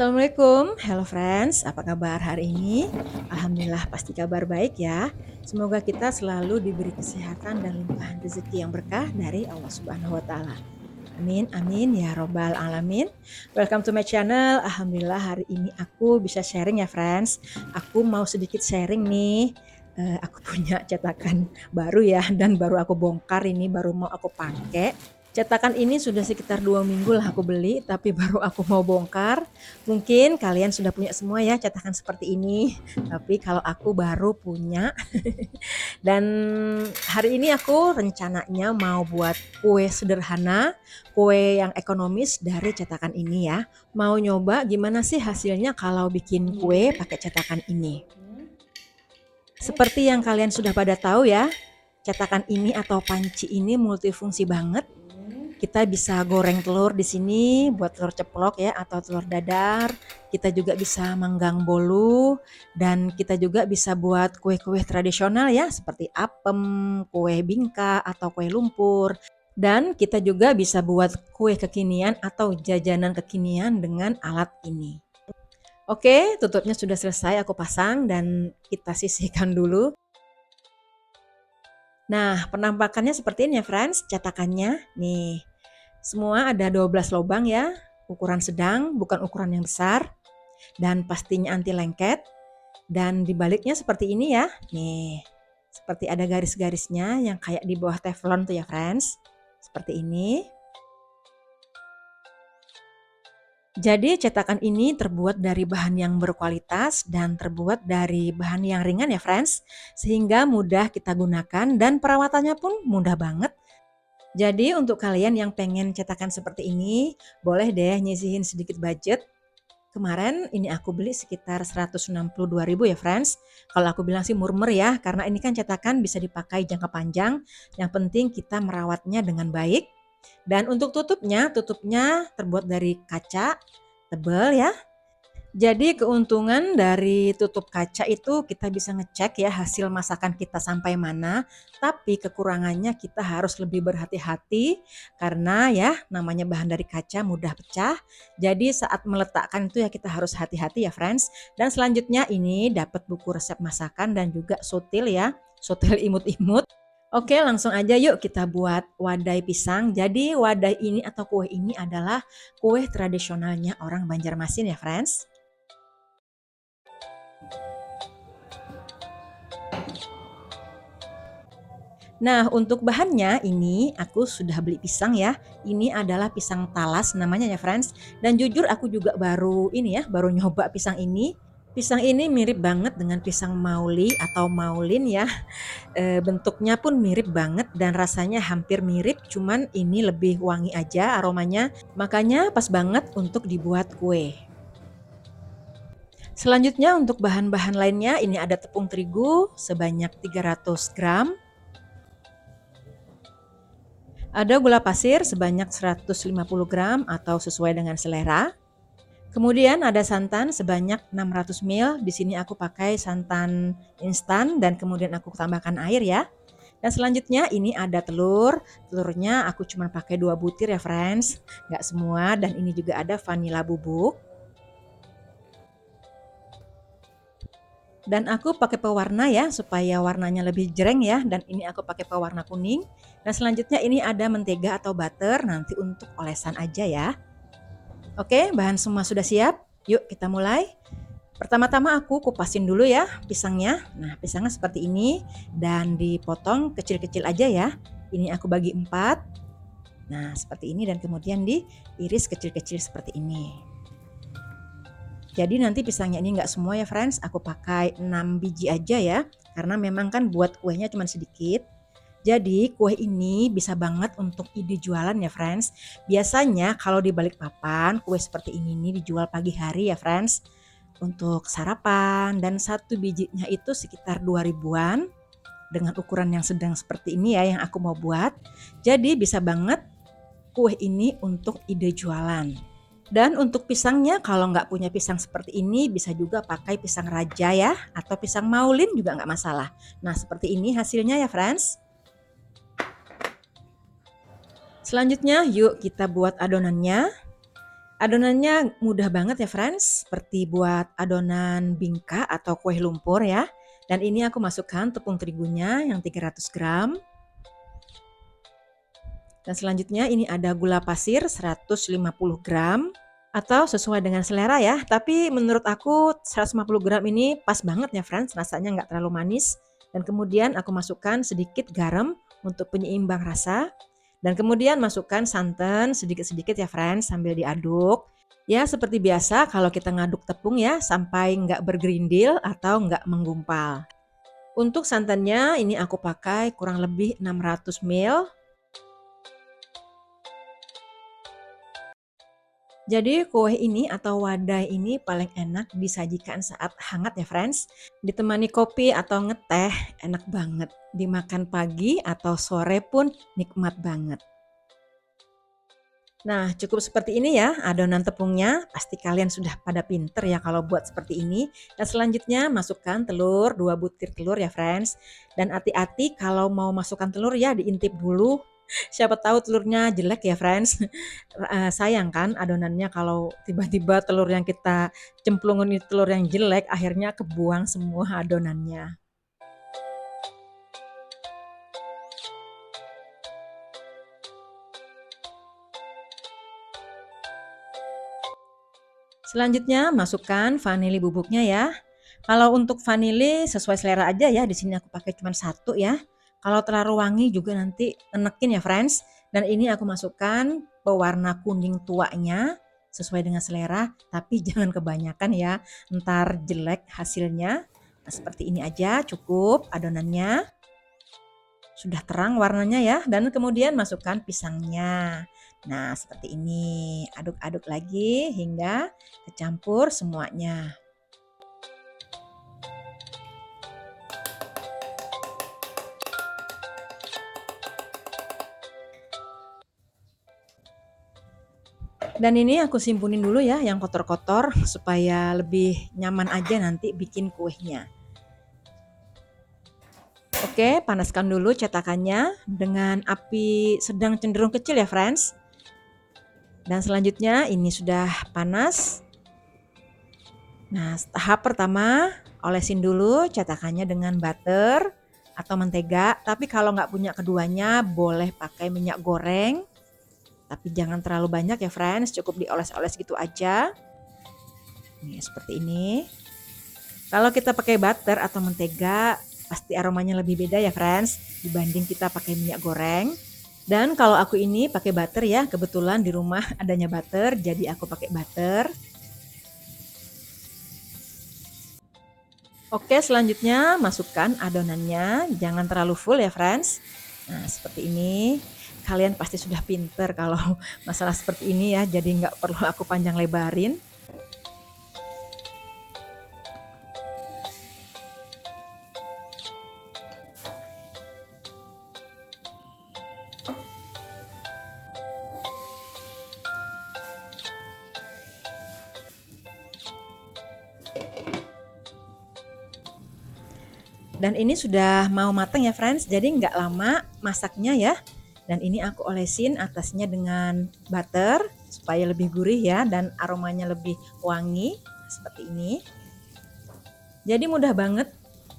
Assalamualaikum, hello friends, apa kabar hari ini? Alhamdulillah pasti kabar baik ya. Semoga kita selalu diberi kesehatan dan limpahan rezeki yang berkah dari Allah Subhanahu wa taala. Amin amin ya robbal alamin. Welcome to my channel. Alhamdulillah hari ini aku bisa sharing ya friends. Aku mau sedikit sharing nih. Aku punya cetakan baru ya dan baru aku bongkar ini baru mau aku pakai. Cetakan ini sudah sekitar 2 minggu lah aku beli, tapi baru aku mau bongkar. Mungkin kalian sudah punya semua ya cetakan seperti ini, tapi kalau aku baru punya. Dan hari ini aku rencananya mau buat kue sederhana, kue yang ekonomis dari cetakan ini ya. Mau nyoba gimana sih hasilnya kalau bikin kue pakai cetakan ini. Seperti yang kalian sudah pada tahu ya, cetakan ini atau panci ini multifungsi banget. Kita bisa goreng telur di sini buat telur ceplok ya atau telur dadar. Kita juga bisa manggang bolu dan kita juga bisa buat kue-kue tradisional ya seperti apem, kue bingka atau kue lumpur. Dan kita juga bisa buat kue kekinian atau jajanan kekinian dengan alat ini. Oke, tutupnya sudah selesai aku pasang dan kita sisihkan dulu. Nah, penampakannya seperti ini ya friends, cetakannya. Nih, semua ada 12 lubang ya, ukuran sedang, bukan ukuran yang besar. Dan pastinya anti lengket. Dan dibaliknya seperti ini ya. Nih, seperti ada garis-garisnya yang kayak di bawah teflon tuh ya friends. Seperti ini. Jadi cetakan ini terbuat dari bahan yang berkualitas dan terbuat dari bahan yang ringan ya friends. Sehingga mudah kita gunakan dan perawatannya pun mudah banget. Jadi untuk kalian yang pengen cetakan seperti ini, boleh deh nyisihin sedikit budget. Kemarin ini aku beli sekitar 162.000 ya friends. Kalau aku bilang sih murmer ya, karena ini kan cetakan bisa dipakai jangka panjang. Yang penting kita merawatnya dengan baik. Dan untuk tutupnya terbuat dari kaca tebal ya. Jadi keuntungan dari tutup kaca itu kita bisa ngecek ya hasil masakan kita sampai mana, tapi kekurangannya kita harus lebih berhati-hati karena ya namanya bahan dari kaca mudah pecah. Jadi saat meletakkan itu ya kita harus hati-hati ya friends. Dan selanjutnya ini dapat buku resep masakan dan juga sotil ya, sotil imut-imut. Oke, langsung aja yuk kita buat wadai pisang. Jadi wadai ini atau kue ini adalah kue tradisionalnya orang Banjarmasin ya friends. Nah, untuk bahannya ini aku sudah beli pisang ya. Ini adalah pisang talas namanya ya friends. Dan jujur aku juga baru ini ya, baru nyoba pisang ini. Pisang ini mirip banget dengan pisang mauli atau maulin ya. Bentuknya pun mirip banget dan rasanya hampir mirip, cuman ini lebih wangi aja aromanya. Makanya pas banget untuk dibuat kue. Selanjutnya untuk bahan-bahan lainnya ini ada tepung terigu sebanyak 300 gram. Ada gula pasir sebanyak 150 gram atau sesuai dengan selera. Kemudian ada santan sebanyak 600 ml. Di sini aku pakai santan instan dan kemudian aku tambahkan air ya. Dan selanjutnya ini ada telur. Telurnya aku cuma pakai 2 butir ya friends. Nggak semua dan ini juga ada vanila bubuk. Dan aku pakai pewarna ya supaya warnanya lebih jreng ya, dan ini aku pakai pewarna kuning. Dan selanjutnya ini ada mentega atau butter nanti untuk olesan aja ya. Oke, bahan semua sudah siap. Yuk kita mulai. Pertama-tama aku kupasin dulu ya pisangnya. Nah, pisangnya seperti ini dan dipotong kecil-kecil aja ya. Ini aku bagi 4. Nah, seperti ini dan kemudian diiris kecil-kecil seperti ini. Jadi nanti pisangnya ini nggak semua ya friends, aku pakai 6 biji aja ya, karena memang kan buat kuenya cuma sedikit. Jadi kue ini bisa banget untuk ide jualan ya friends. Biasanya kalau di Balikpapan kue seperti ini nih dijual pagi hari ya friends. Untuk sarapan dan satu bijinya itu sekitar 2 ribuan dengan ukuran yang sedang seperti ini ya yang aku mau buat. Jadi bisa banget kue ini untuk ide jualan. Dan untuk pisangnya kalau nggak punya pisang seperti ini bisa juga pakai pisang raja ya atau pisang maulin juga nggak masalah. Nah seperti ini hasilnya ya friends. Selanjutnya yuk kita buat adonannya. Adonannya mudah banget ya friends, seperti buat adonan bingka atau kue lumpur ya. Dan ini aku masukkan tepung terigunya yang 300 gram. Dan selanjutnya ini ada gula pasir 150 gram atau sesuai dengan selera ya. Tapi menurut aku 150 gram ini pas banget ya friends, rasanya nggak terlalu manis. Dan kemudian aku masukkan sedikit garam untuk penyeimbang rasa. Dan kemudian masukkan santan sedikit-sedikit ya friends sambil diaduk. Ya seperti biasa kalau kita ngaduk tepung ya sampai nggak bergerindil atau nggak menggumpal. Untuk santannya ini aku pakai kurang lebih 600 ml. Jadi kue ini atau wadai ini paling enak disajikan saat hangat ya friends. Ditemani kopi atau ngeteh enak banget. Dimakan pagi atau sore pun nikmat banget. Nah cukup seperti ini ya adonan tepungnya. Pasti kalian sudah pada pinter ya kalau buat seperti ini. Dan selanjutnya masukkan telur, 2 butir telur ya friends. Dan hati-hati kalau mau masukkan telur ya diintip dulu. Siapa tahu telurnya jelek ya friends. Sayang kan adonannya kalau tiba-tiba telur yang kita cemplungin itu telur yang jelek, akhirnya kebuang semua adonannya. Selanjutnya masukkan vanili bubuknya ya. Kalau untuk vanili sesuai selera aja ya, di sini aku pakai cuma 1 ya. Kalau terlalu wangi juga nanti enekin ya friends. Dan ini aku masukkan pewarna kuning tuanya sesuai dengan selera, tapi jangan kebanyakan ya, ntar jelek hasilnya. Nah, seperti ini aja cukup adonannya. Sudah terang warnanya ya, dan kemudian masukkan pisangnya. Nah, seperti ini. Aduk-aduk lagi hingga kecampur semuanya. Dan ini aku simpunin dulu ya yang kotor-kotor supaya lebih nyaman aja nanti bikin kuehnya. Oke, panaskan dulu cetakannya dengan api sedang cenderung kecil ya friends. Dan selanjutnya ini sudah panas. Nah, tahap pertama olesin dulu cetakannya dengan butter atau mentega. Tapi kalau nggak punya keduanya boleh pakai minyak goreng. Tapi jangan terlalu banyak ya friends, cukup dioles-oles gitu aja. Nih seperti ini. Kalau kita pakai butter atau mentega, pasti aromanya lebih beda ya friends, dibanding kita pakai minyak goreng. Dan kalau aku ini pakai butter ya, kebetulan di rumah adanya butter, jadi aku pakai butter. Oke, selanjutnya masukkan adonannya, jangan terlalu full ya friends. Nah seperti ini, kalian pasti sudah pinter kalau masalah seperti ini ya, jadi nggak perlu aku panjang lebarin. Dan ini sudah mau matang ya friends, jadi nggak lama masaknya ya. Dan ini aku olesin atasnya dengan butter supaya lebih gurih ya dan aromanya lebih wangi seperti ini. Jadi mudah banget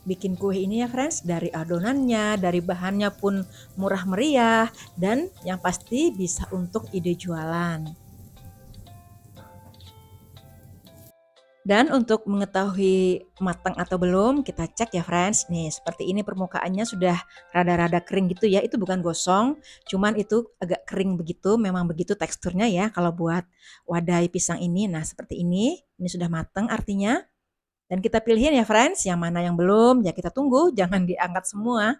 bikin kue ini ya friends, dari adonannya, dari bahannya pun murah meriah dan yang pasti bisa untuk ide jualan. Dan untuk mengetahui matang atau belum, kita cek ya friends. Nih, seperti ini permukaannya sudah rada-rada kering gitu ya. Itu bukan gosong, cuman itu agak kering begitu. Memang begitu teksturnya ya kalau buat wadai pisang ini. Nah, seperti ini. Ini sudah matang artinya. Dan kita pilihin ya friends, yang mana yang belum, ya kita tunggu, jangan diangkat semua.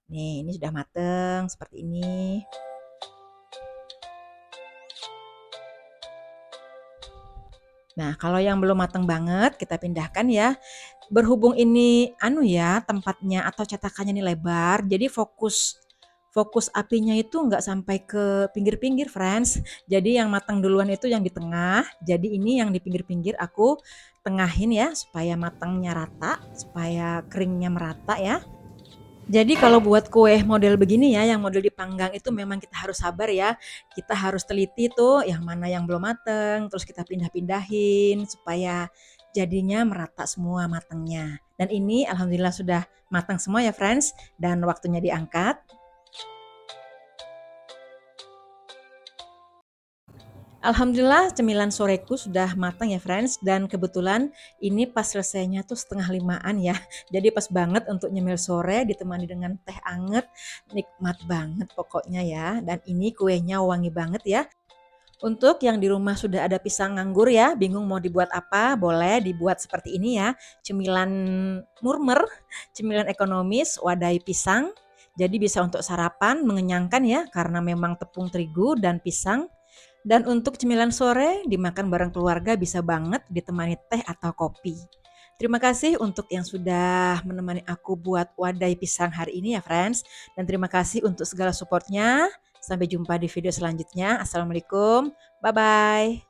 Nih, ini sudah matang seperti ini. Nah, kalau yang belum matang banget kita pindahkan ya. Berhubung ini tempatnya atau cetakannya ini lebar, jadi fokus fokus apinya itu nggak sampai ke pinggir-pinggir, friends. Jadi yang matang duluan itu yang di tengah. Jadi ini yang di pinggir-pinggir aku tengahin ya supaya matangnya rata, supaya keringnya merata ya. Jadi kalau buat kue model begini ya, yang model dipanggang itu memang kita harus sabar ya. Kita harus teliti tuh yang mana yang belum mateng, terus kita pindah-pindahin supaya jadinya merata semua matangnya. Dan ini alhamdulillah sudah matang semua ya friends, dan waktunya diangkat. Alhamdulillah cemilan soreku sudah matang ya friends, dan kebetulan ini pas selesainya tuh setengah limaan ya. Jadi pas banget untuk nyemil sore ditemani dengan teh anget, nikmat banget pokoknya ya. Dan ini kuenya wangi banget ya. Untuk yang di rumah sudah ada pisang nganggur ya, bingung mau dibuat apa, boleh dibuat seperti ini ya. Cemilan murmer, cemilan ekonomis, wadai pisang. Jadi bisa untuk sarapan, mengenyangkan ya, karena memang tepung terigu dan pisang. Dan untuk cemilan sore, dimakan bareng keluarga bisa banget ditemani teh atau kopi. Terima kasih untuk yang sudah menemani aku buat wadai pisang hari ini ya friends. Dan terima kasih untuk segala supportnya. Sampai jumpa di video selanjutnya. Assalamualaikum. Bye-bye.